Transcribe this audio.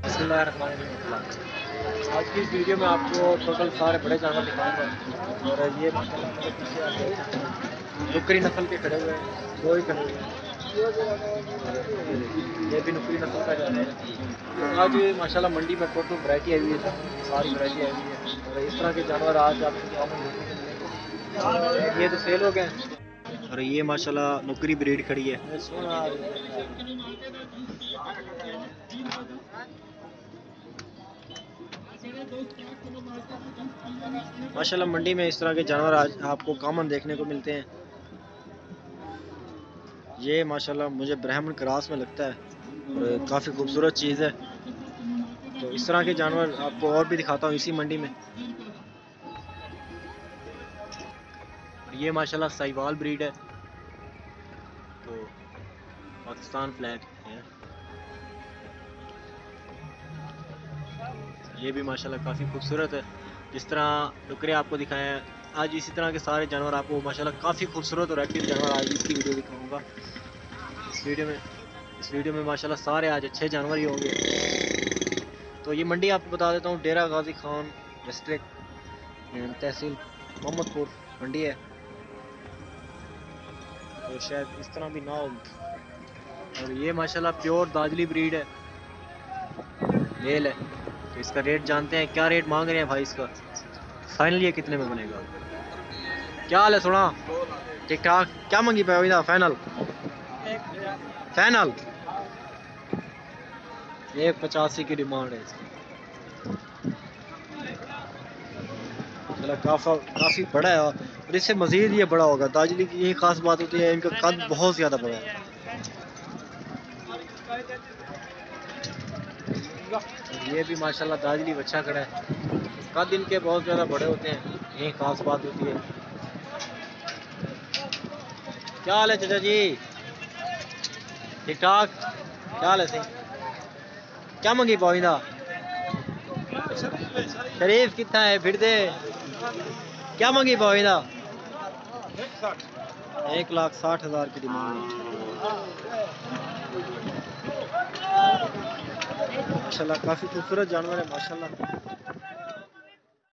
बिस्मिल्लाहिर्रहमानिर्रहीम। आज की इस वीडियो में आपको टोटल सारे बड़े जानवर दिखाऊंगा। और ये माशाल्लाह मेरे पीछे आप देख सकते हैं, नुकरी नस्ल के खड़े हुए हैं, दो ही खड़े हुए हैं। ये भी नुकरी नस्ल का जानवर है। तो आज माशाल्लाह मंडी में टोटल वैरायटी आई हुई है, सारी वैरायटी आई हुई है। और इस तरह के जानवर आज आपको देखने को मिलेंगे। ये तो सेल हो गए और ये माशाल्लाह नुकरी ब्रीड खड़ी है। माशाल्लाह मंडी में इस तरह के जानवर आज आपको कॉमन देखने को मिलते हैं। ये माशाल्लाह मुझे ब्राह्मण क्रॉस में लगता है और काफ़ी खूबसूरत चीज़ है। तो इस तरह के जानवर आपको और भी दिखाता हूँ इसी मंडी में। ये माशाल्लाह साहिवाल ब्रीड है, तो पाकिस्तान फ्लैग है। ये भी माशाल्लाह काफ़ी खूबसूरत है। जिस तरह डुकरे आपको दिखाए हैं, आज इसी तरह के सारे जानवर आपको माशाल्लाह काफ़ी खूबसूरत और एक्टिव जानवर आज इसकी वीडियो दिखाऊंगा। इस वीडियो में माशाल्लाह सारे आज अच्छे जानवर ही होंगे। तो ये मंडी आपको बता देता हूँ, डेरा गाजी खान डिस्ट्रिक्ट तहसील मोहम्मदपुर मंडी है। तो शायद इस तरह भी ना हो। और ये माशाल्लाह प्योर दाजली ब्रीड है, मेल है। तो इसका रेट जानते हैं, क्या रेट मांग रहे हैं भाई इसका, फाइनल ये कितने में बनेगा? क्या हाल है? सुना ठीक ठाक। क्या मांगी पाए फाइनल? फाइनल 185 की डिमांड है इसकी। काफी बड़ा है और इससे मजीद ये बड़ा होगा। दाजली की यही खास बात होती है, इनका कद बहुत ज्यादा बड़ा है। ये भी माशाल्लाह दाजली बच्चा खड़ा है, कद इनके बहुत ज्यादा बड़े होते हैं, यही खास बात होती है। क्या हाल है चाचा जी? ठीक ठाक। क्या हाल है सही? क्या मंगी पाइंदा? शरीफ कितना है फिर दे? क्या मंगी पाइंदा? 1,60,000 की डिमांड है। माशाल्लाह काफी खूबसूरत जानवर है माशाल्लाह।